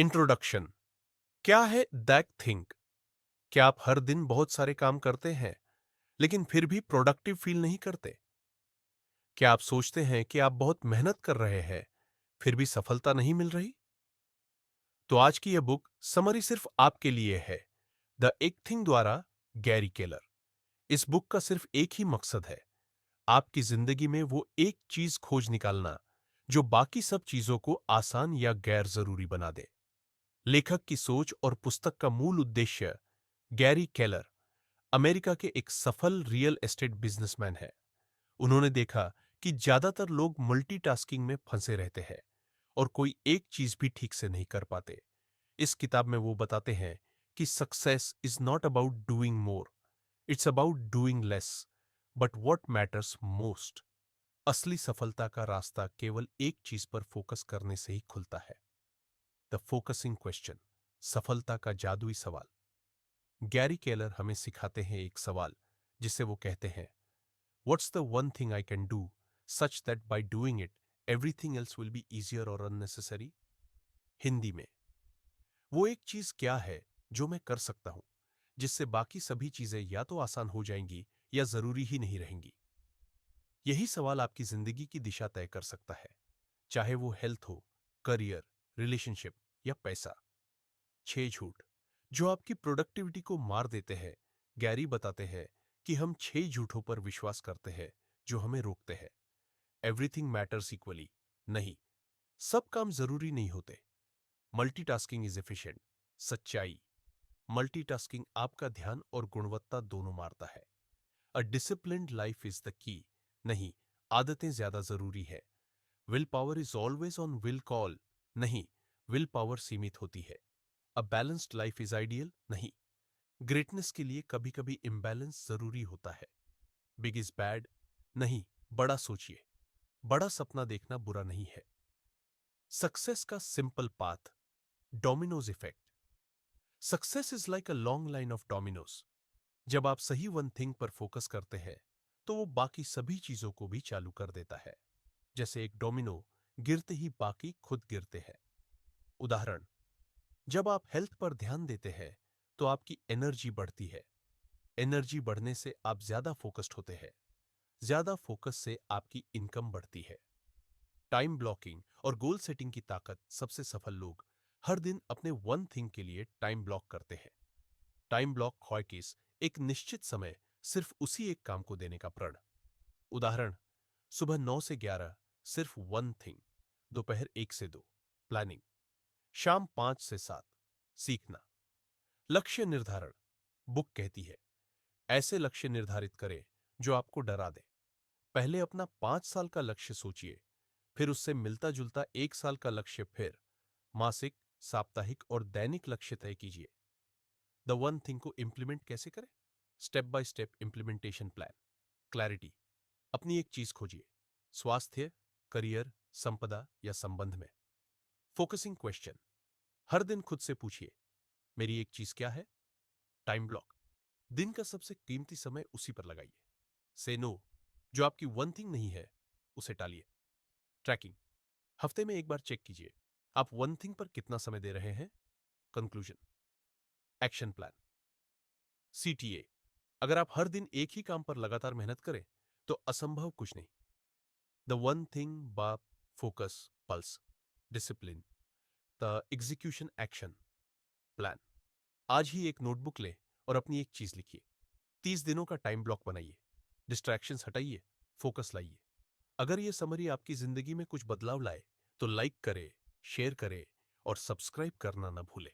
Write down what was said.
Introduction. क्या है that thing? क्या आप हर दिन बहुत सारे काम करते हैं लेकिन फिर भी प्रोडक्टिव फील नहीं करते? क्या आप सोचते हैं कि आप बहुत मेहनत कर रहे हैं फिर भी सफलता नहीं मिल रही? तो आज की यह बुक समरी सिर्फ आपके लिए है। द एक थिंग द्वारा गैरी केलर। इस बुक का सिर्फ एक ही मकसद है, आपकी जिंदगी में वो एक चीज खोज निकालना जो बाकी सब चीजों को आसान या गैर जरूरी बना दे। लेखक की सोच और पुस्तक का मूल उद्देश्य गैरी केलर अमेरिका के एक सफल रियल एस्टेट बिजनेसमैन है। उन्होंने देखा कि ज्यादातर लोग मल्टीटास्किंग में फंसे रहते हैं और कोई एक चीज भी ठीक से नहीं कर पाते। इस किताब में वो बताते हैं कि success is not about doing more, it's about doing less, but what matters most. असली सफलता का रास्ता केवल एक चीज पर फोकस करने से ही खुलता है। द फोकसिंग क्वेश्चन, सफलता का जादुई सवाल। गैरी केलर हमें सिखाते हैं एक सवाल जिसे वो कहते हैं, what's the one thing I can do such that by doing it everything else will be easier और अननेसेसरी। हिंदी में, वो एक चीज क्या है जो मैं कर सकता हूं जिससे बाकी सभी चीजें या तो आसान हो जाएंगी या जरूरी ही नहीं रहेंगी। यही सवाल आपकी जिंदगी की दिशा तय कर सकता है, चाहे वो हेल्थ हो, करियर, रिलेशनशिप या पैसा। 6 झूठ जो आपकी प्रोडक्टिविटी को मार देते हैं। गैरी बताते हैं कि हम 6 झूठों पर विश्वास करते हैं जो हमें रोकते हैं। एवरीथिंग मैटर्स इक्वली, नहीं, सब काम जरूरी नहीं होते। मल्टीटास्किंग इज एफिशिएंट, सच्चाई, मल्टीटास्किंग आपका ध्यान और गुणवत्ता दोनों मारता है। A disciplined life is the key, नहीं, आदतें ज्यादा जरूरी है। Will power is always on will call, नहीं, विल पावर सीमित होती है। A balanced life is ideal, नहीं, ग्रेटनेस के लिए कभी कभी इम्बैलेंस जरूरी होता है। बिग इज बैड, नहीं, बड़ा सोचिए, बड़ा सपना देखना बुरा नहीं है। सक्सेस का simple path, Domino's effect. Success is like a long line of Domino's. जब आप सही वन थिंग पर फोकस करते हैं तो वो बाकी सभी चीजों को भी चालू कर देता है। जैसे एक डोमिनो गिरते ही बाकी खुद गिरते हैं। उदाहरण, जब आप हेल्थ पर ध्यान देते हैं तो आपकी एनर्जी बढ़ती है। एनर्जी बढ़ने से आप ज्यादा फोकस्ड होते हैं। ज्यादा फोकस से आपकी इनकम बढ़ती है। टाइम ब्लॉकिंग और गोल सेटिंग की ताकत। सबसे सफल लोग हर दिन अपने वन थिंग के लिए टाइम ब्लॉक करते हैं। टाइम ब्लॉक हॉकिस, एक निश्चित समय सिर्फ उसी एक काम को देने का प्रण। उदाहरण, सुबह 9 से 11 सिर्फ वन थिंग, दोपहर 1 से 2 प्लानिंग, शाम 5 से 7 सीखना। लक्ष्य निर्धारण, बुक कहती है, ऐसे लक्ष्य निर्धारित करें जो आपको डरा दे। पहले अपना 5 साल का लक्ष्य सोचिए, फिर उससे मिलता जुलता 1 साल का लक्ष्य, फिर मासिक, साप्ताहिक और दैनिक लक्ष्य तय कीजिए। द वन थिंग को इंप्लीमेंट कैसे करें? Step by step implementation plan. Clarity, अपनी एक चीज खोजिए, स्वास्थ्य, करियर, संपदा या संबंध में। फोकसिंग क्वेश्चन, हर दिन खुद से पूछिए, मेरी एक चीज क्या है? टाइम ब्लॉक, दिन का सबसे कीमती समय उसी पर लगाइए। से नो, जो आपकी वन थिंग नहीं है उसे टालिए। ट्रैकिंग, हफ्ते में एक बार चेक कीजिए आप वन थिंग पर कितना समय दे रहे हैं। Conclusion, action plan. सीटीए, अगर आप हर दिन एक ही काम पर लगातार मेहनत करें तो असंभव कुछ नहीं। द वन थिंग बा focus, pulse, discipline, the execution action plan. आज ही एक नोटबुक लें और अपनी एक चीज लिखिए। 30 दिनों का टाइम ब्लॉक बनाइए। डिस्ट्रैक्शंस हटाइए, फोकस लाइए। अगर यह समरी आपकी जिंदगी में कुछ बदलाव लाए तो लाइक करें, शेयर करें और सब्सक्राइब करना न भूलें।